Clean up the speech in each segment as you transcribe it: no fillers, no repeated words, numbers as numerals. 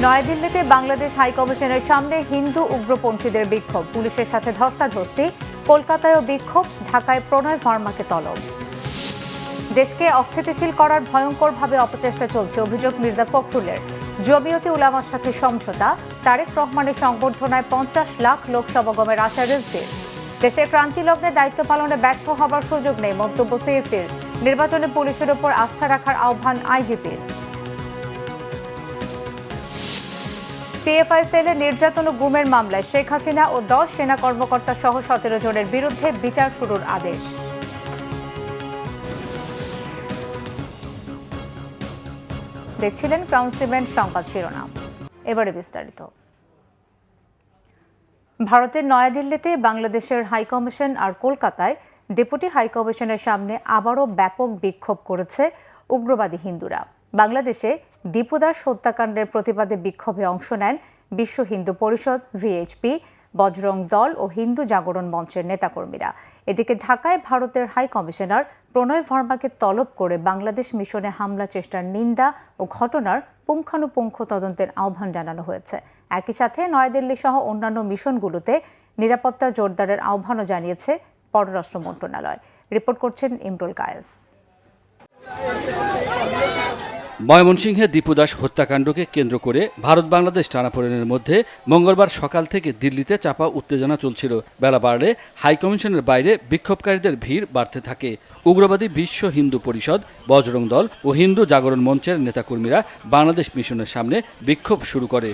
নয়াদিল্লিতে বাংলাদেশ হাইকমিশনের সামনে হিন্দু উগ্রপন্থীদের বিক্ষোভ, পুলিশের সাথে ধস্তাধস্তি। কলকাতায়ও বিক্ষোভ, ঢাকায় প্রণয় ভার্মাকে তলব। দেশকে অস্থিতিশীল করার ভয়ঙ্করভাবে অপচেষ্টা চলছে, অভিযোগ মির্জা ফখরুলের। জমিয়তে উলামার সাথে সমঝোতা, তারেক রহমানের সংবর্ধনায় 50 লাখ লোক সমাগমের আশা রিজভির। দেশের ক্রান্তি লগ্নে দায়িত্ব পালনে ব্যর্থ হবার সুযোগ নেই, মন্তব্য সিএসির। নির্বাচনে পুলিশের উপর আস্থা রাখার আহ্বান আইজিপির। টিএফআই সেলে নির্যাতন ও গুমের মামলায় শেখ হাসিনা ও 10 সেনা কর্মকর্তা সহ 17 জনের বিরুদ্ধে বিচার শুরুর আদেশ। দেখছিলেন ক্রাউন সিমেন্ট সংবাদ শিরোনাম, এবারে বিস্তারিত। ভারতের নয়াদিল্লিতে বাংলাদেশের হাইকমিশন আর কলকাতায় ডেপুটি হাইকমিশনের সামনে আবারও ব্যাপক বিক্ষোভ করেছে উগ্রবাদী হিন্দুরা। বাংলাদেশে দীপু দাস হত্যাকাণ্ডের প্রতিবাদে বিক্ষোভে অংশ নেন বিশ্ব হিন্দু পরিষদ, ভিএইচপি, বজরং দল ও হিন্দু জাগরণ মঞ্চের নেতাকর্মীরা। এদিকে ঢাকায় ভারতের হাই কমিশনার প্রণয় ভার্মাকে তলব করে বাংলাদেশ মিশনে হামলা চেষ্টার নিন্দা ও ঘটনার পুঙ্খানুপুঙ্খ তদন্তের আহ্বান জানানো হয়েছে। একই সাথে নয়াদিল্লি সহ অন্যান্য মিশনগুলোতে নিরাপত্তা জোরদারের আহ্বানও জানিয়েছে পররাষ্ট্র মন্ত্রণালয়। রিপোর্ট করছেন ইমরুল কায়েস। ময়মনসিংহে দীপু দাস হত্যাকাণ্ডকে কেন্দ্র করে ভারত বাংলাদেশ টানাপোড়েনের মধ্যে মঙ্গলবার সকাল থেকে দিল্লিতে চাপা উত্তেজনা চলছিল। বেলা বাড়লে হাইকমিশনের বাইরে বিক্ষোভকারীদের ভিড় বাড়তে থাকে। উগ্রবাদী বিশ্ব হিন্দু পরিষদ, বজরং দল ও হিন্দু জাগরণ মঞ্চের নেতাকর্মীরা বাংলাদেশ মিশনের সামনে বিক্ষোভ শুরু করে।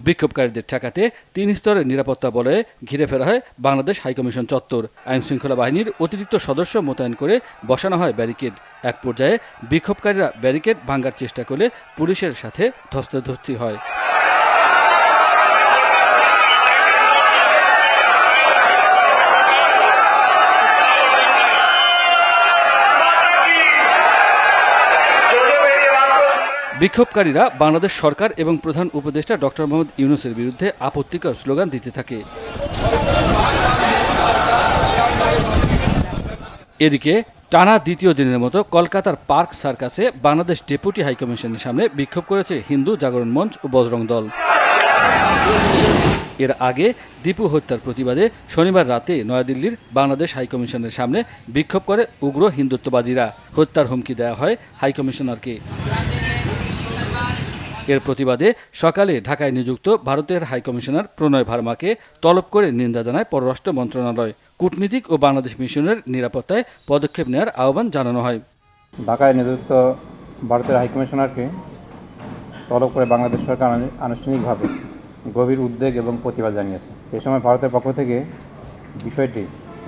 বিক্ষোভকারীদের ঠেকাতে 3 স্তরের নিরাপত্তা বলয়ে ঘিরে ফেরা হয় বাংলাদেশ হাইকমিশন চত্বর। আইনশৃঙ্খলা বাহিনীর অতিরিক্ত সদস্য মোতায়েন করে বসানো হয় ব্যারিকেড। এক পর্যায়ে বিক্ষোভকারীরা ব্যারিকেড ভাঙার চেষ্টা করলে পুলিশের সাথে ধস্তাধস্তি হয়। বিক্ষোভকারীরা বাংলাদেশ সরকার এবং প্রধান উপদেষ্টা ডক্টর মোহাম্মদ ইউনূসের বিরুদ্ধে আপত্তিকর স্লোগান দিতে থাকে। এদিকে টানা দ্বিতীয় দিনের মতো কলকাতার পার্ক সার্কাসে বাংলাদেশ ডেপুটি হাইকমিশনের সামনে বিক্ষোভ করেছে হিন্দু জাগরণ মঞ্চ ও বজরং দল। এর আগে দীপু হত্যার প্রতিবাদে শনিবার রাতে নয়াদিল্লির বাংলাদেশ হাইকমিশনের সামনে বিক্ষোভ করে উগ্র হিন্দুত্ববাদীরা। হত্যার হুমকি দেওয়া হয় হাইকমিশনারকে। এর প্রতিবাদে সকালে ঢাকায় নিযুক্ত ভারতের হাইকমিশনার প্রণয় ভার্মাকে তলব করে নিন্দা জানায় পররাষ্ট্র মন্ত্রণালয়। কূটনীতিক ও বাংলাদেশ মিশনের নিরাপত্তায় পদক্ষেপ নেওয়ার আহ্বান জানানো হয়। ঢাকায় নিযুক্ত ভারতের হাইকমিশনারকে তলব করে বাংলাদেশ সরকার আনুষ্ঠানিকভাবে গভীর উদ্বেগ এবং প্রতিবাদ জানিয়েছে। এ সময় ভারতের পক্ষ থেকে বিষয়টি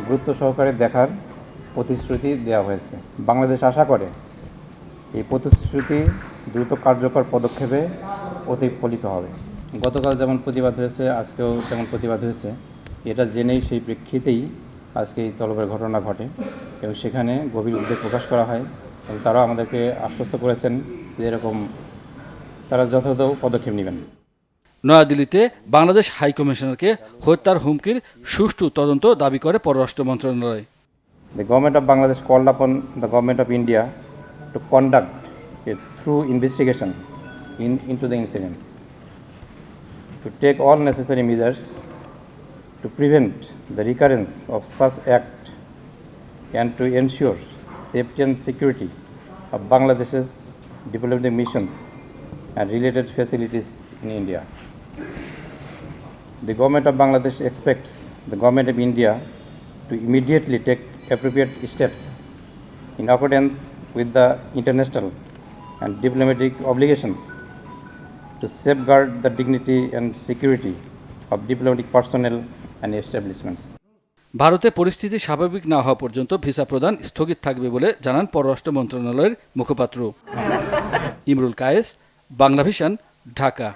গুরুত্ব সহকারে দেখার প্রতিশ্রুতি দেওয়া হয়েছে। বাংলাদেশ আশা করে এই প্রতিশ্রুতি দ্রুত কার্যকর পদক্ষেপে প্রতিফলিত হবে। গতকাল যেমন প্রতিবাদ হয়েছে, আজকেও তেমন প্রতিবাদ হয়েছে। এটা জেনেই সেই প্রেক্ষিতেই আজকে এই তলবের ঘটনা ঘটে এবং সেখানে গভীর উদ্বেগ প্রকাশ করা হয় এবং তারাও আমাদেরকে আশ্বস্ত করেছেন যে এরকম তারা যথাযথ পদক্ষেপ নেবেন। নয়াদিল্লিতে বাংলাদেশ হাইকমিশনারকে হত্যার হুমকির সুষ্ঠু তদন্ত দাবি করে পররাষ্ট্র মন্ত্রণালয়। The government of Bangladesh called upon the government of India to conduct a thorough investigation into the incidents, to take all necessary measures to prevent the recurrence of such act and to ensure safety and security of Bangladesh's diplomatic missions and related facilities in India. The government of Bangladesh expects the government of India to immediately take appropriate steps in accordance with the international and diplomatic obligations to safeguard the dignity and security of diplomatic personnel and establishments. ভারতে পরিস্থিতি স্বাভাবিক না হওয়া পর্যন্ত visa প্রদান স্থগিত থাকবে বলে জানান পররাষ্ট্র মন্ত্রণালয়ের মুখপাত্র। ইমরুল কায়েস, বাংলাভিশন, ঢাকা।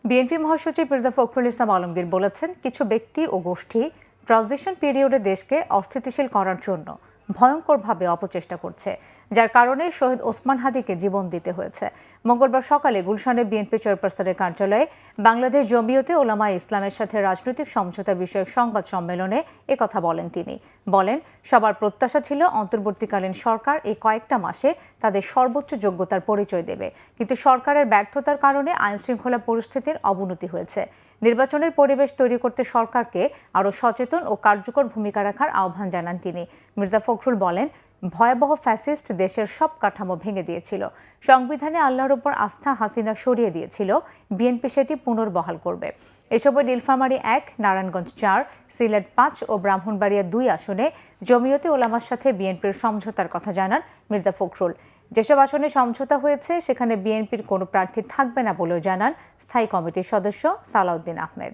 বিএনপি মহাসচিব মির্জা ফখরুল ইসলাম আলমগীর বলেছেন, কিছু ব্যক্তি ও গোষ্ঠী ট্রানজিশন পিরিয়ডে দেশকে অস্থিতিশীল করার জন্য ভয়ঙ্করভাবে অপচেষ্টা করছে। যার কারণে শহীদ ওসমান হাদিকে জীবন দিতে হয়েছে। মঙ্গলবার সকালে গুলশানে বিএনপি চেয়ারপারসনের কার্যালয়ে বাংলাদেশ জমিয়তে ওলামা ইসলামের সাথে রাজনৈতিক সমঝোতা বিষয়ক সংবাদ সম্মেলনে একথা বলেন তিনি। বলেন, সবার প্রত্যাশা ছিল অন্তর্বর্তীকালীন সরকার এই কয়েকটা মাসে তাদের সর্বোচ্চ যোগ্যতার পরিচয় দেবে, কিন্তু সরকারের ব্যর্থতার কারণে আইনশৃঙ্খলা পরিস্থিতির অবনতি হয়েছে। নির্বাচনের পরিবেশ তৈরি করতে সরকারকে আরও সচেতন ও কার্যকর ভূমিকা রাখার আহ্বান জানান তিনি। মির্জা ফখরুল বলেন, ভয়াবহ ফ্যাসিস্ট দেশের সব কাঠামো ভেঙে দিয়েছিল। সংবিধানে আল্লাহর উপর আস্থা হাসিনা সরিয়ে দিয়েছিল। বিএনপি সেটি পুনর্বহাল করবে। এসবে নীলফামারী 1, নারায়ণগঞ্জ 4, সিলেট 5 ও ব্রাহ্মণবাড়িয়া 2 আসনে জমিয়তে ওলামার সাথে বিএনপির সমঝোতার কথা জানান মির্জা ফখরুল। যেসব আসনে সমঝোতা হয়েছে সেখানে বিএনপির কোনো প্রার্থী থাকবে না বলেও জানান স্থায়ী কমিটির সদস্য সালাউদ্দিন আহমেদ।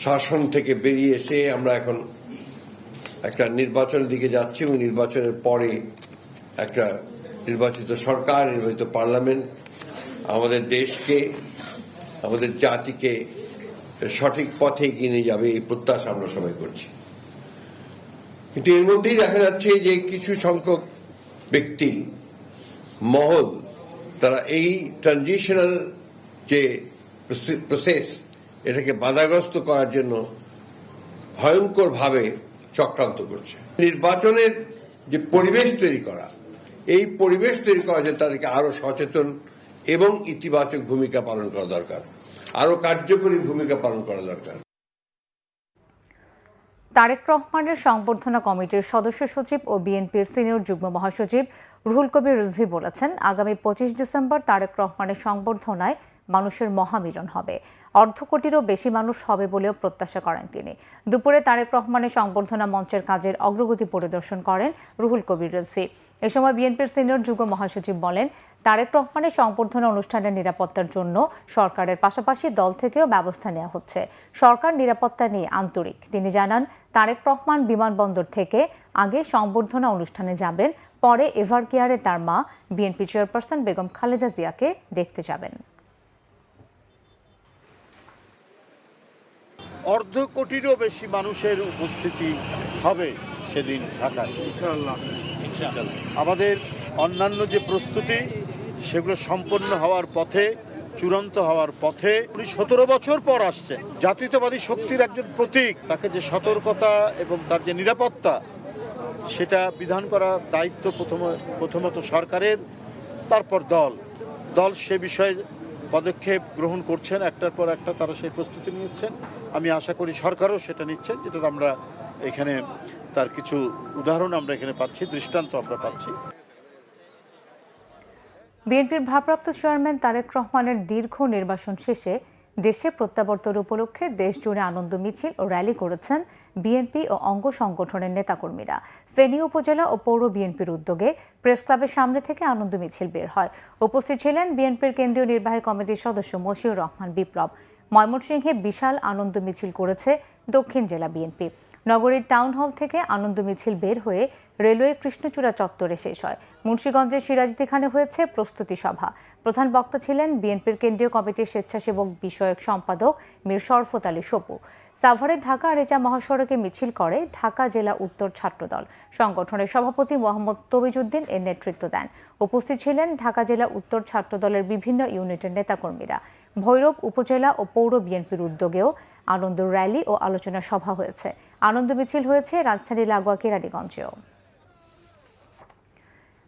শাসন থেকে বেরিয়ে এসে আমরা এখন একটা নির্বাচনের দিকে যাচ্ছি এবং নির্বাচনের পরে একটা নির্বাচিত সরকার, নির্বাচিত পার্লামেন্ট আমাদের দেশকে, আমাদের জাতিকে সঠিক পথে এগিয়ে নিয়ে যাবে, এই প্রত্যাশা আমরা সবাই করছি। কিন্তু এর মধ্যেই দেখা যাচ্ছে যে কিছু সংখ্যক ব্যক্তি মহল তারা এই ট্রানজিশনাল যে প্রসেস এটাকে বাধাগ্রস্ত করার জন্য ভয়ঙ্করভাবে চক্রান্ত করছে। নির্বাচনের যে পরিবেশ তৈরি করা, এই পরিবেশ তৈরি করার জন্য তাদেরকে আরো সচেতন এবং ইতিবাচক ভূমিকা পালন করা দরকার, আরো কার্যকরী ভূমিকা পালন করা দরকার। তারেক রহমানের সংবর্ধনা কমিটির সদস্য সচিব ও বিএনপির সিনিয়র যুগ্ম মহাসচিব রুহুল কবির রিজভী বলেছেন, আগামী 25 ডিসেম্বর তারেক রহমানের সংবর্ধনায় মানুষের মহামিলন হবে। 1/2 কোটিরও বেশি মানুষ হবে বলেও প্রত্যাশা করেন তিনি। দুপুরে তারেক রহমানের সংবর্ধনা মঞ্চের কাজের অগ্রগতি পরিদর্শন করেন রুহুল কবির রিজভী। এ সময় বিএনপির সিনিয়র যুগ্ম মহাসচিব বলেন, তারেক রহমানের সংবর্ধনা অনুষ্ঠানের নিরাপত্তার জন্য সরকারের পাশাপাশি দল থেকেও ব্যবস্থা নেওয়া হচ্ছে। সরকার নিরাপত্তা নিয়ে আন্তরিক। তিনি জানান, তারেক রহমান বিমানবন্দর থেকে আগে সংবর্ধনা অনুষ্ঠানে যাবেন, পরে এভারকেয়ারে তার মা বিএনপি চেয়ারপারসন বেগম খালেদা জিয়াকে দেখতে যাবেন। 1/2 কোটিরও বেশি মানুষের উপস্থিতি হবে সেদিন ঢাকায়। আমাদের অন্যান্য যে প্রস্তুতি সেগুলো সম্পন্ন হওয়ার পথে, চূড়ান্ত হওয়ার পথে। উনি 17 বছর পর আসছে। জাতীয়তাবাদী শক্তির একজন প্রতীক, তাকে যে সতর্কতা এবং তার যে নিরাপত্তা সেটা বিধান করার দায়িত্ব প্রথমত সরকারের, তারপর দল সে বিষয়ে পদক্ষেপ গ্রহণ করছেন, একটার পর একটা তারা সেই প্রস্তুতি নিচ্ছেন। আমি আশা করি সরকারও সেটা নিচ্ছেন, যেটা আমরা এখানে তার কিছু উদাহরণ আমরা এখানে পাচ্ছি, দৃষ্টান্ত আমরা পাচ্ছি। বিএনপির ভারপ্রাপ্ত চেয়ারম্যান তারেক রহমানের দীর্ঘ নির্বাসন শেষে দেশে প্রত্যাবর্তন উপলক্ষে দেশজুড়ে আনন্দ মিছিল ও র্যালি করেছেন বিএনপি ও অঙ্গ সংগঠনের নেতাকর্মীরা। ফেনী উপজেলা ও পৌর বিএনপির উদ্যোগে প্রেস ক্লাবের সামনে থেকে আনন্দ মিছিল বের হয়। উপস্থিত ছিলেন বিএনপির কেন্দ্রীয় নির্বাহী কমিটির সদস্য মশিউর রহমান বিপ্লব। ময়মনসিংহে বিশাল আনন্দ মিছিল করেছে দক্ষিণ জেলা বিএনপি। নগরীর টাউন হল থেকে আনন্দ মিছিল বের হয়ে রেলওয়ে কৃষ্ণচূড়া চত্বরে শেষ হয়। মুন্সিগঞ্জের সিরাজদিখানে হয়েছে প্রস্তুতি সভা। প্রধান বক্তা ছিলেন বিএনপির কেন্দ্রীয় কমিটির স্বেচ্ছাসেবক বিষয়ক সম্পাদক মীর শরফত আলী সপু। সাভারের ঢাকা আরিচা মহাসড়কে মিছিল করে ঢাকা জেলা উত্তর ছাত্রদল। সংগঠনের সভাপতি মোহাম্মদ তবিজউদ্দিন এর নেতৃত্ব দেন। উপস্থিত ছিলেন ঢাকা জেলা উত্তর ছাত্রদলের বিভিন্ন ইউনিটের নেতাকর্মীরা। ভৈরব উপজেলা ও পৌর বিএনপির উদ্যোগেও আনন্দ র্যালি ও আলোচনা সভা হয়েছে। আনন্দ মিছিল হয়েছে রাজধানী লাগোয়া কেরানীগঞ্জেও।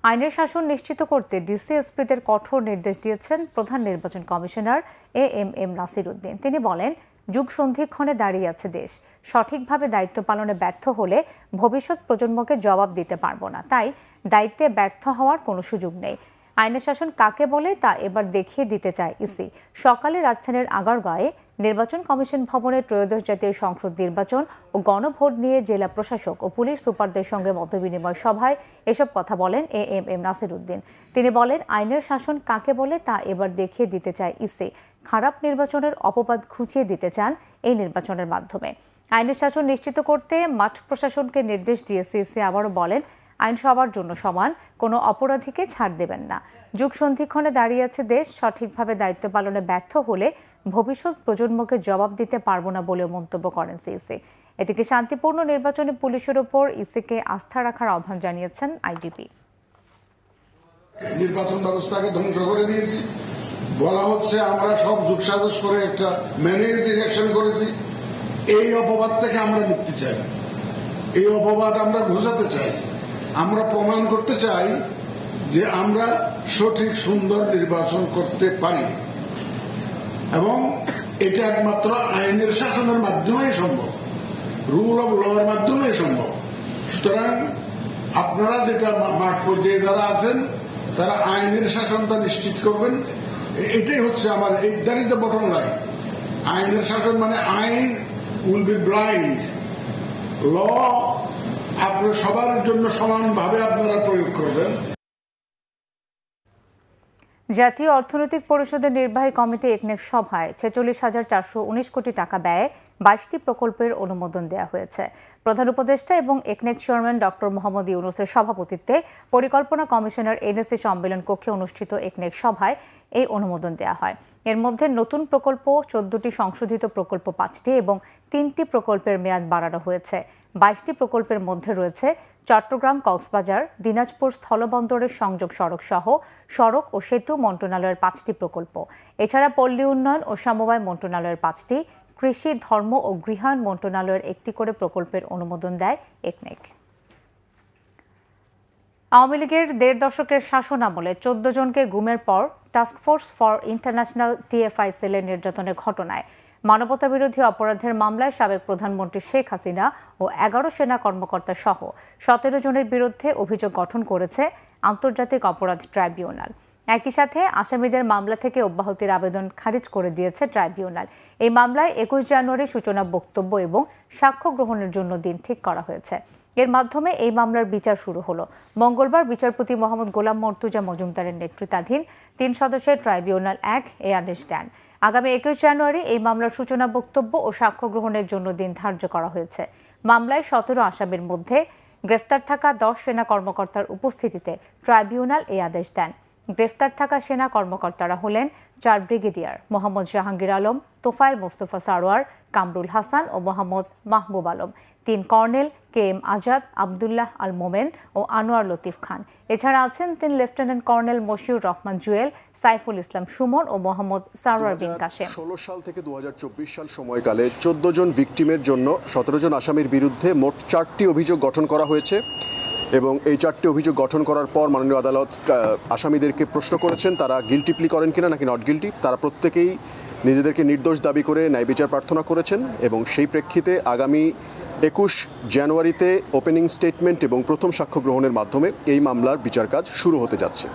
আইনের শাসন নিশ্চিত করতে ডিসি-এসপিদের কঠোর নির্দেশ দিয়েছেন প্রধান নির্বাচন কমিশনার এএমএম নাসির উদ্দিন। তিনি বলেন, যুগ সন্ধিক্ষণে দাঁড়িয়ে আছে দেশ। সঠিকভাবে দায়িত্ব পালনে ব্যর্থ হলে ভবিষ্যৎ প্রজন্মকে জবাব দিতে পারবো না। তাই দায়িত্বে ব্যর্থ হওয়ার কোনো সুযোগ নেই। আইনের শাসন কাকে বলে তা এবার দেখিয়ে দিতে চায় ইসি। সকালে রাজধানীর আগারগাঁয়ে নির্বাচন কমিশন ভবনে ত্রয়োদশ জাতীয় সংসদ নির্বাচন ও গণভোট নিয়ে জেলা প্রশাসক ও পুলিশ সুপারদের সঙ্গে মতবিনিময় সভায় এসব কথা বলেন এএমএম নাসির উদ্দিন। তিনি বলেন, আইনের শাসন কাকে বলে তা এবার দেখিয়ে দিতে চায় ইসি। খারাপ নির্বাচনের অপবাদ ঘুচিয়ে দিতে চান এই নির্বাচনের মাধ্যমে। আইনের শাসন নিশ্চিত করতে মাঠ প্রশাসনকে নির্দেশ দিয়ে ইসি আবারও বলেন, আইন সবার জন্য সমান, কোনো অপরাধীকে ছাড় দেবেন না। যুগ সন্ধিক্ষণে দাঁড়িয়ে আছে দেশ। সঠিকভাবে দায়িত্ব পালনে ব্যর্থ হলে ভবিষ্যৎ প্রজন্মকে জবাব দিতে পারবো না বলেও মন্তব্য করেন সিইসি। এদিকে শান্তিপূর্ণ নির্বাচনে পুলিশের ওপর ইসিকে আস্থা রাখার আহ্বান জানিয়েছেন আইজিপি। নির্বাচন ব্যবস্থাকে ধ্বংস করে দিয়েছি, বলা হচ্ছে আমরা সব যোগসাজশ করে একটা ম্যানেজড ইলেকশন করেছি। এই অপবাদ থেকে আমরা মুক্তি চাই, এই অপবাদ আমরা ঘোষাতে চাই। আমরা প্রমাণ করতে চাই যে আমরা সঠিক সুন্দর নির্বাচন করতে পারি এবং এটা একমাত্র আইনের শাসনের মাধ্যমেই সম্ভব, রুল অফ ল এর মাধ্যমেই সম্ভব। সুতরাং আপনারা যেটা মাঠ পর্যায়ে যারা আছেন তারা আইনের শাসনটা নিশ্চিত করবেন। এটাই হচ্ছে আমার, that is the bottom line. আইনের শাসন মানে আইন উইল বি ব্লাইন্ড, ল আপনার সবার জন্য সমানভাবে আপনারা প্রয়োগ করবেন। জাতীয় অর্থনৈতিক পরিষদের নির্বাহী কমিটি একনেক সভায় ৪৬,৪১৯ কোটি টাকা ব্যয়ে ২২টি প্রকল্পের অনুমোদন দেওয়া হয়েছে। প্রধান উপদেষ্টা এবং একনেক চেয়ারম্যান ডক্টর মোহাম্মদ ইউনূসের সভাপতিত্বে পরিকল্পনা কমিশনের এনএসি সম্মেলন কক্ষে অনুষ্ঠিত একনেক সভায় এই অনুমোদন দেওয়া হয়। এর মধ্যে নতুন প্রকল্প ১৪টি, সংশোধিত প্রকল্প ৫টি এবং ৩টি প্রকল্পের মেয়াদ বাড়ানো হয়েছে। ২২টি প্রকল্পের মধ্যে রয়েছে চট্টগ্রাম কক্সবাজার দিনাজপুর স্থলবন্দরের সংযোগ সড়ক সহ সড়ক ও সেতু মন্ত্রণালয়ের 5টি প্রকল্প। এছাড়া পল্লী উন্নয়ন ও সমবায় মন্ত্রণালয়ের 5টি, কৃষি, ধর্ম ও গৃহায়ণ মন্ত্রণালয়ের 1টি করে প্রকল্পের অনুমোদন দেয় একনেক। আওয়ামী লীগের ১.৫ দশকের শাসন আমলে ১৪ জনকে গুমের পর টাস্কফোর্স ফর ইন্টারন্যাশনাল টিএফআই সেলের নির্যাতনের ঘটনায় মানবতাবিরোধী অপরাধের মামলায় সাবেক প্রধানমন্ত্রী শেখ হাসিনা ও ১১ সেনা কর্মকর্তা সহ ১৭ জনের বিরুদ্ধে অভিযোগ গঠন করেছে আন্তর্জাতিক অপরাধ ট্রাইব্যুনাল। একই সাথে আসামিদের মামলা থেকে অব্যাহতির আবেদন খারিজ করে দিয়েছে ট্রাইব্যুনাল। এই মামলায় ২১ জানুয়ারি সূচনা বক্তব্য এবং সাক্ষ্য গ্রহণের জন্য দিন ঠিক করা হয়েছে। এর মাধ্যমে এই মামলার বিচার শুরু হলো। মঙ্গলবার বিচারপতি মোহাম্মদ গোলাম মর্তুজা মজুমদারের নেতৃত্বাধীন ৩ সদস্যের ট্রাইব্যুনাল ১ এই আদেশ দেন। আগামী ২১ জানুয়ারি এই মামলার সূচনা বক্তব্য ও সাক্ষ্য গ্রহণের জন্য দিন ধার্য করা হয়েছে। মামলায় ১৭ আসামির মধ্যে গ্রেফতার থাকা ১০ সেনা কর্মকর্তার উপস্থিতিতে ট্রাইব্যুনাল এই আদেশ দেন। গ্রেফতার থাকা সেনা কর্মকর্তারা হলেন ৪ ব্রিগেডিয়ার মোহাম্মদ জাহাঙ্গীর আলম, তোফায়েল মোস্তফা সারোয়ার, কামরুল হাসান ও মোহাম্মদ মাহবুব আলম, ৩ কর্নেল KM আজাদ, আবদুল্লাহ আল মোমেন ও আনোয়ার লতিফ খান। এছাড়া আছেন ৩ লেফটেন্যান্ট কর্নেল মশিউর রহমান জুয়েল, সাইফুল ইসলাম সুমন ও মোহাম্মদ সারোয়ার বিন কাশেম। ২০১৬ সাল থেকে ২০২৪ সাল সময়কালে ১৪ জন ভিকটিমের জন্য ১৭ জন আসামির বিরুদ্ধে মোট ৪টি অভিযোগ গঠন করা হয়েছে এবং এই ৪টি অভিযোগ গঠন করার পর মাননীয় আদালত আসামিদেরকে প্রশ্ন করেছেন তারা গিলটি প্লি করেন কিনা নাকি নট গিলটি। তারা প্রত্যেকেই নিজেদেরকে নির্দোষ দাবি করে ন্যায় বিচার প্রার্থনা করেছেন এবং সেই প্রেক্ষিতে আগামী ২১ জানুয়ারিতে ওপেনিং স্টেটমেন্ট এবং প্রথম সাক্ষ্য গ্রহণের মাধ্যমে এই মামলার বিচার কাজ শুরু হতে যাচ্ছে।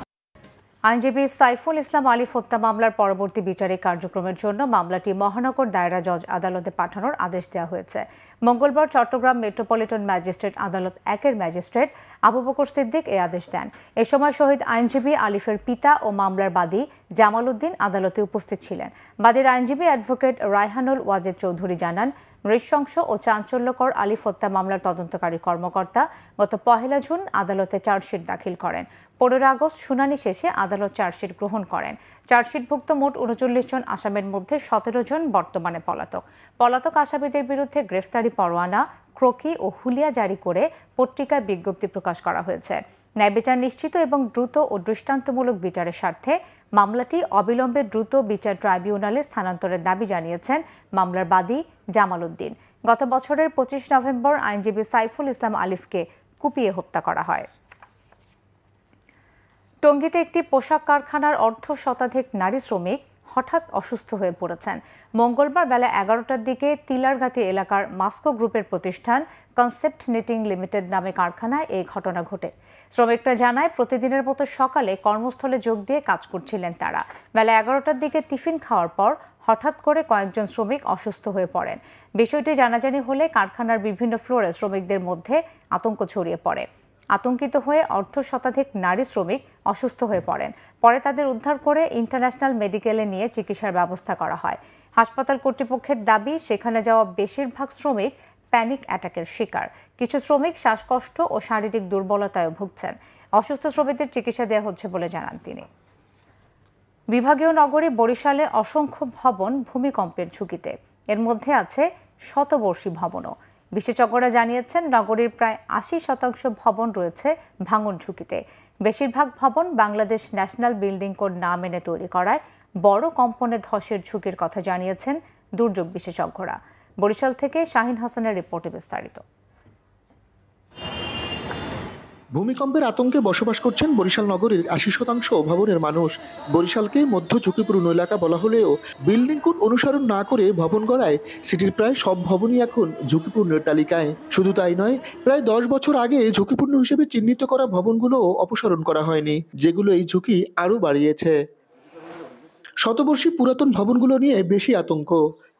আইনজীবী সাইফুল ইসলাম আলিফ হত্যা মামলার পরবর্তী বিচারিক কার্যক্রমের জন্য মামলাটি মহানগর দায়রা জজ আদালতে পাঠানোর আদেশ দেওয়া হয়েছে। মঙ্গলবার চট্টগ্রাম মেট্রোপলিটন ম্যাজিস্ট্রেট আদালত ১-এর ম্যাজিস্ট্রেট আবু বকর সিদ্দিক এই আদেশ দেন। এ সময় শহীদ আইনজীবী আলিফের পিতা ও মামলার বাদী জামাল উদ্দিন আদালতে উপস্থিত ছিলেন। বাদীর আইনজীবী অ্যাডভোকেট রায়হানুল ওয়াজেদ চৌধুরী জানান, নৃশংস ও চাঞ্চল্যকর আলিফ হত্যা মামলার তদন্তকারী কর্মকর্তা গত ১ জুন আদালতে চার্জশিট দাখিল করেন। ১৫ আগস্ট শুনানি শেষে আদালত চার্জশিট গ্রহণ করেন। চার্জশিটভুক্ত মোট ৩৯ জন আসামির মধ্যে ১৭ জন বর্তমানে পলাতক। পলাতক আসামিদের বিরুদ্ধে গ্রেফতারি পরোয়ানা, ক্রোকি ও হুলিয়া জারি করে পত্রিকায় বিজ্ঞপ্তি প্রকাশ করা হয়েছে। ন্যায় বিচার নিশ্চিত এবং দ্রুত ও দৃষ্টান্তমূলক বিচারের স্বার্থে মামলাটি অবিলম্বে দ্রুত বিচার ট্রাইব্যুনালে স্থানান্তরের দাবি জানিয়েছেন মামলার বাদী জামাল উদ্দিন। গত বছরের ২৫ নভেম্বর আইনজীবী সাইফুল ইসলাম আলিফকে কুপিয়ে হত্যা করা হয়। টঙ্গীতে একটি পোশাক কারখানার অর্ধশতাধিক নারী শ্রমিক হঠাৎ অসুস্থ হয়ে পড়েছেন। মঙ্গলবার বেলা ১১টার দিকে তিলারগাতি এলাকার মাস্কো গ্রুপের প্রতিষ্ঠান কনসেপ্ট নিটিং লিমিটেড নামে কারখানায় এই ঘটনা ঘটে। শ্রমিকরা জানায়, প্রতিদিনের মতো সকালে কর্মস্থলে যোগ দিয়ে কাজ করছিলেন তারা। বেলা ১১টার দিকে টিফিন খাওয়ার পর হঠাৎ করে কয়েকজন শ্রমিক অসুস্থ হয়ে পড়েন। বিষয়টি জানাজানি হলে কারখানার বিভিন্ন ফ্লোরে শ্রমিকদের মধ্যে আতঙ্ক ছড়িয়ে পড়ে। আতঙ্কিত হয়ে অর্ধশতাধিক নারী শ্রমিক অসুস্থ হয়ে পড়েন। পরে তাদের উদ্ধার করে ইন্টারন্যাশনাল মেডিকেলে নিয়ে চিকিৎসার ব্যবস্থা করা হয়। হাসপাতাল কর্তৃপক্ষের দাবি, সেখানে যাওয়া বেশিরভাগ শ্রমিক প্যানিক অ্যাটাকের শিকার। কিছু শ্রমিক শ্বাসকষ্ট ও শারীরিক দুর্বলতায় ভুগছেন। অসুস্থ শ্রমিকদের চিকিৎসা দেওয়া হচ্ছে বলে জানান তিনি। বিভাগীয় নগরী বরিশালে অসংখ্য ভবন ভূমিকম্পের ঝুঁকিতে। এর মধ্যে আছে শতবর্ষী ভবনও। বিশেষজ্ঞরা জানিয়েছেন নগরীর প্রায় ৮০% ভবন রয়েছে ভাঙন ঝুঁকিতে। বেশিরভাগ ভবন বাংলাদেশ ন্যাশনাল বিল্ডিং কোড না মেনে তৈরি করায় বড় কম্পনে ধসের ঝুঁকির কথা জানিয়েছেন দুর্যোগ বিশেষজ্ঞরা। বরিশাল থেকে শাহিন হাসানের রিপোর্টে বিস্তারিত। ভূমিকম্পের আতঙ্কে বসবাস করছেন বরিশাল নগরীর ৮০% ভবনের মানুষ। বরিশালকে মধ্য ঝুঁকিপূর্ণ এলাকা বলা হলেও বিল্ডিং কোড অনুসরণ না করে ভবন গড়ায় সিটির প্রায় সব ভবনই এখন ঝুঁকিপূর্ণের তালিকায়। শুধু তাই নয়, প্রায় ১০ বছর আগে ঝুঁকিপূর্ণ হিসেবে চিহ্নিত করা ভবনগুলোও অপসারণ করা হয়নি, যেগুলো এই ঝুঁকি আরও বাড়িয়েছে। শতবর্ষী পুরাতন ভবনগুলো নিয়ে বেশি আতঙ্ক।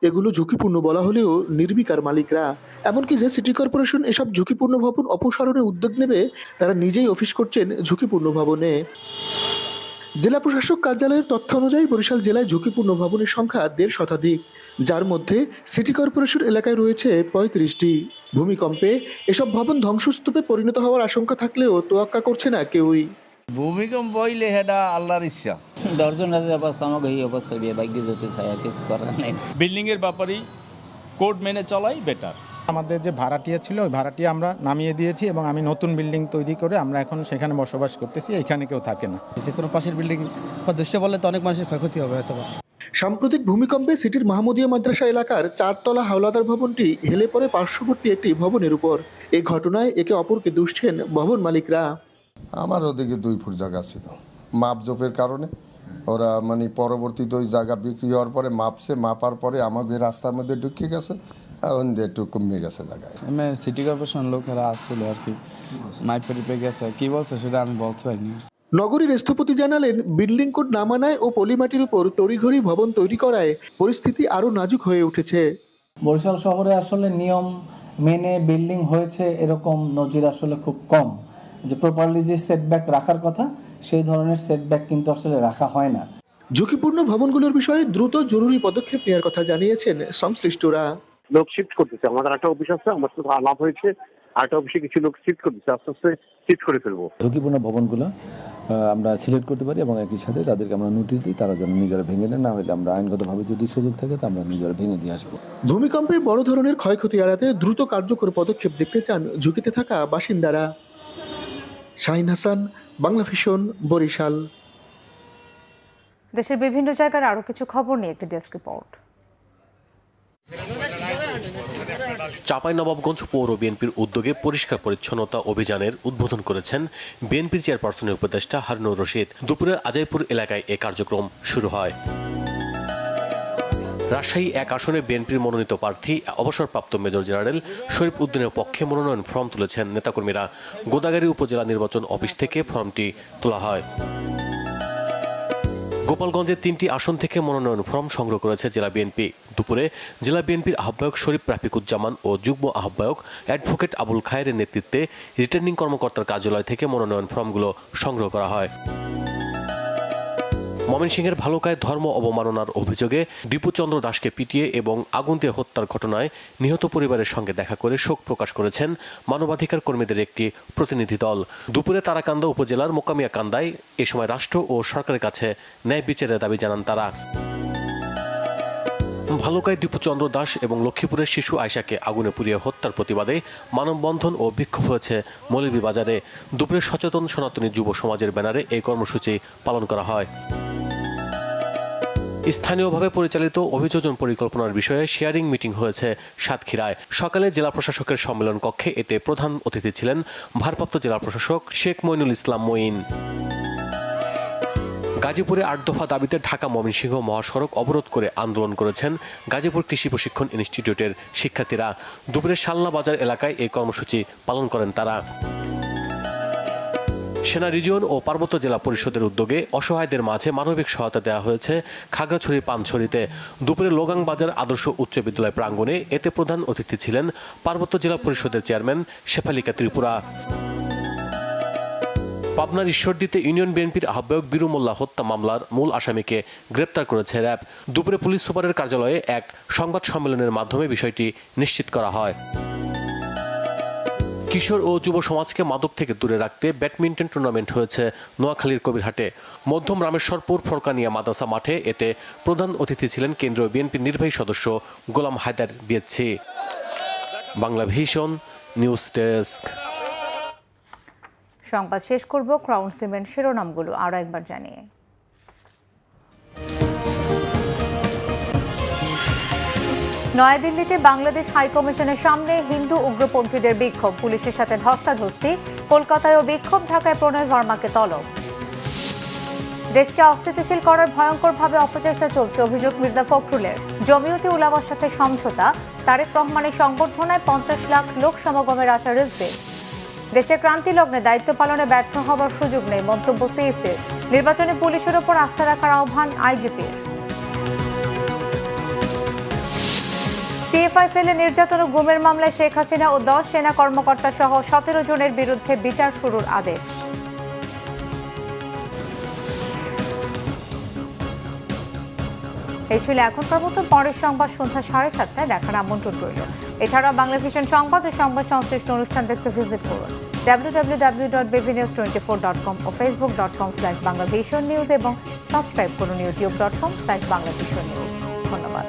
এগুলো ঝুঁকিপূর্ণ বলা হলেও নির্বিকার মালিকরা। এমনকি যে সিটি কর্পোরেশন এসব ঝুঁকিপূর্ণ ভবন অপসারণে উদ্যোগ নেবে, তারা নিজেই অফিস করছেন ঝুঁকিপূর্ণ ভবনে। জেলা প্রশাসক কার্যালয়ের তথ্য অনুযায়ী বরিশাল জেলায় ঝুঁকিপূর্ণ ভবনের সংখ্যা ১.৫ শতাধিক, যার মধ্যে সিটি কর্পোরেশন এলাকায় রয়েছে ৩৫টি। ভূমিকম্পে এসব ভবন ধ্বংসস্তূপে পরিণত হওয়ার আশঙ্কা থাকলেও তোয়াক্কা করছে না কেউই। ভূমিকম্প হইলে সেটা আল্লাহর ইচ্ছা। 10 জন অবস্থা আমাকে এই অবস্থা দিয়ে বাইক দিয়ে যেতে চাই, আর কিছু করার নেই। বিল্ডিংয়ের ব্যাপারেই কোড মেনে চলাই বেটার। আমাদের যে ভাড়াটিয়া ছিল ওই ভাড়াটিয়া আমরা নামিয়ে দিয়েছি এবং আমি নতুন বিল্ডিং তৈরি করে আমরা এখন সেখানে বসবাস করতেছি। এখানে কেউ থাকে না। যে কোনো পাশের বিল্ডিং দৃশ্য বললে তো অনেক মানুষের ক্ষয়ক্ষতি হবে হয়তো। সাম্প্রতিক ভূমিকম্পে সিটির মাহমুদিয়া মাদ্রাসা এলাকার 4তলা হাওলাদার ভবনটি হেলে পড়ে পার্শ্ববর্তী একটি ভবনের উপর। এই ঘটনায় একে অপরকে দুষছেন ভবন মালিকরা। আমার ওদিকে 2 ফুট জায়গা ছিল, মাপজোপের কারণে ওরা মানে পরবর্তীতে ওই জায়গা বিক্রি হওয়ার পরে মাপার পরে আমাদের রাস্তার মধ্যে ঢুকে গেছে, এখন দিয়ে একটু কমে গেছে জায়গায়। সিটি কর্পোরেশন লোকেরা আসছিল আর কি, মাইপে রিপে গেছে, কি বলছে সেটা আমি বলতে পারিনি। নগরীর স্থপতি জানালেন, বিল্ডিং কোড না মানায় ও পলিমাটির উপর তড়িঘড়ি ভবন তৈরি করায় পরিস্থিতি আরও নাজুক হয়ে উঠেছে। বরিশাল শহরে আসলে নিয়ম মেনে বিল্ডিং হয়েছে এরকম নজির আসলে খুব কম। যে প্রপারলি যে সেটব্যাক রাখার কথা সেই ধরনের সেটব্যাক কিন্তু আসলে রাখা হয় না। ঝুঁকিপূর্ণ ভবনগুলোর বিষয়ে দ্রুত জরুরি পদক্ষেপ নেওয়ার কথা জানিয়েছেন সংশ্লিষ্টরা। লোক শিফট করতেছে, আমাদের একটা অফিস আছে, আমার সাথে আলাপ হয়েছে, আরেকটা অফিসে কিছু লোক শিফট করতেছে, আস্তে আস্তে শিফট করে ফেলবো। ঝুঁকিপূর্ণ ভবনগুলো আমরা সিলেক্ট করতে পারি এবং একই সাথে তাদেরকে আমরা নোটিশ দিই, তারা যেন নিজেরা ভেঙে নেন, না হলে আমরা আইনগতভাবে যদি সুযোগ থাকে তা আমরা নিজেরা ভেঙে দিয়ে আসবো। ভূমিকম্পে বড় ধরনের ক্ষয়ক্ষতি এড়াতে দ্রুত কার্যকর পদক্ষেপ দেখতে চান ঝুঁকিতে থাকা বাসিন্দারা। শাহিন হাসান, বাংলা ভিশন, বরিশাল। দেশের বিভিন্ন জায়গার আরো কিছু খবর নিয়ে একটি ডেস্ক রিপোর্ট। চাঁপাইনবাবগঞ্জ পৌর বিএনপির উদ্যোগে পরিষ্কার পরিচ্ছন্নতা অভিযানের উদ্বোধন করেছেন বিএনপির চেয়ারপারসনের উপদেষ্টা হারুনুর রশিদ। দুপুরে আজাইপুর এলাকায় এ কার্যক্রম শুরু হয়। রাজশাহী 1 আসনে বিএনপির মনোনীত প্রার্থী অবসরপ্রাপ্ত মেজর জেনারেল শরীফ উদ্দিনের পক্ষে মনোনয়ন ফর্ম তুলেছেন নেতাকর্মীরা। গোদাগাড়ী উপজেলা নির্বাচন অফিস থেকে ফর্মটি তোলা হয়। গোপালগঞ্জের 3টি আসন থেকে মনোনয়ন ফর্ম সংগ্রহ করেছে জেলা বিএনপি। দুপুরে জেলা বিএনপির আহ্বায়ক শরীফ রাফিকুজ্জামান ও যুগ্ম আহ্বায়ক অ্যাডভোকেট আবুল খায়েরের নেতৃত্বে রিটার্নিং কর্মকর্তার কার্যালয় থেকে মনোনয়ন ফর্মগুলো সংগ্রহ করা হয়। ময়মনসিংহের ভালুকায় ধর্ম অবমাননার অভিযোগে দীপুচন্দ্র দাসকে পিটিয়ে এবং আগুন দিয়ে হত্যার ঘটনায় নিহত পরিবারের সঙ্গে দেখা করে শোক প্রকাশ করেছেন মানবাধিকার কর্মীদের একটি প্রতিনিধি দল। দুপুরে তারাকান্দা উপজেলার মোকামিয়া কান্দায় এ সময় রাষ্ট্র ও সরকারের কাছে ন্যায় বিচারের দাবি জানান তারা। ভালুকায় দীপুচন্দ্র দাস এবং লক্ষ্মীপুরের শিশু আয়শাকে আগুনে পুড়িয়ে হত্যার প্রতিবাদে মানববন্ধন ও বিক্ষোভ হয়েছে মৌলভীবাজারে। দুপুরে সচেতন সনাতনী যুব সমাজের ব্যানারে এই কর্মসূচি পালন করা হয়। স্থানীয়ভাবে পরিচালিত অভিযোজন পরিকল্পনার বিষয়ে শেয়ারিং মিটিং হয়েছে সাতক্ষীরায়। সকালে জেলা প্রশাসকের সম্মেলন কক্ষে এতে প্রধান অতিথি ছিলেন ভারপ্রাপ্ত জেলা প্রশাসক শেখ মইনুল ইসলাম মঈন। গাজীপুরে 8 দফা দাবিতে ঢাকা ময়মনসিংহ মহাসড়ক অবরোধ করে আন্দোলন করেছেন গাজীপুর কৃষি প্রশিক্ষণ ইনস্টিটিউটের শিক্ষার্থীরা। দুপুরে শালনা বাজার এলাকায় এই কর্মসূচি পালন করেন তারা। সেনা রিজিয়ন ও পার্বত্য জেলা পরিষদের উদ্যোগে অসহায়দের মাঝে মানবিক সহায়তা দেওয়া হয়েছে খাগড়াছড়ির পানছড়িতে। দুপুরে লোগাং বাজার আদর্শ উচ্চ বিদ্যালয় প্রাঙ্গণে এতে প্রধান অতিথি ছিলেন পার্বত্য জেলা পরিষদের চেয়ারম্যান শেফালিকা ত্রিপুরা। পাবনার ঈশ্বরদীতে ইউনিয়ন বিএনপির আহ্বায়ক বীরু মোল্লা হত্যা মামলার মূল আসামিকে গ্রেপ্তার করেছে র্যাব। দুপুরে পুলিশ সুপারের কার্যালয়ে এক সংবাদ সম্মেলনের মাধ্যমে বিষয়টি নিশ্চিত করা হয়। কিশোর ও যুব সমাজকে মাদক থেকে দূরে রাখতে ব্যাডমিন্টন টুর্নামেন্ট হয়েছে নোয়াখালীর কবিরহাটে। মধ্যম রামেশ্বরপুর ফরকানিয়া মাদ্রাসা মাঠে এতে প্রধান অতিথি ছিলেন কেন্দ্রীয় বিএনপির নির্বাহী সদস্য Golam Haider BSc. Bangla Vision News desk. সংবাদ শেষ করব ক্রাউন সিমেন্ট শিরোনামগুলো আরও একবার জানিয়ে। নয়াদিল্লিতে বাংলাদেশ হাইকমিশনের সামনে হিন্দু উগ্রপন্থীদের বিক্ষোভ, পুলিশের সাথে ধস্তাধস্তি। কলকাতায়ও বিক্ষোভ, ঢাকায় প্রণয় ভার্মাকে তলব। দেশকে অস্থিতিশীল করার ভয়ঙ্করভাবে অপচেষ্টা চলছে, অভিযোগ মির্জা ফখরুলের। জমিয়তে উলামার সাথে সমঝোতা, তারেক রহমানের সংবর্ধনায় 50 লাখ লোক সমাগমের আশা রিজভির। দেশের ক্রান্তি লগ্নে দায়িত্ব পালনে ব্যর্থ হওয়ার সুযোগ নেই, মন্তব্য সিইসির। নির্বাচনে পুলিশের ওপর আস্থা রাখার আহ্বান আইজিপির। টিএফআই সেলে নির্যাতন ও গুমের মামলায় শেখ হাসিনা ও 10 সেনা কর্মকর্তা সহ 17 জনের বিরুদ্ধে বিচার শুরুর আদেশ। এই ছিল এখনকার মতো। পরের সংবাদ সন্ধ্যা 7:30টায় দেখার আমন্ত্রণ রইল। এছাড়াও বাংলা ভিশন সংবাদ ও সংবাদ সংশ্লিষ্ট অনুষ্ঠান দেখতে ভিজিট করুন www.bvnews24.com ও facebook.com/banglavisionnews এবং সাবস্ক্রাইব করুন youtube.com/banglavisionnews। ধন্যবাদ।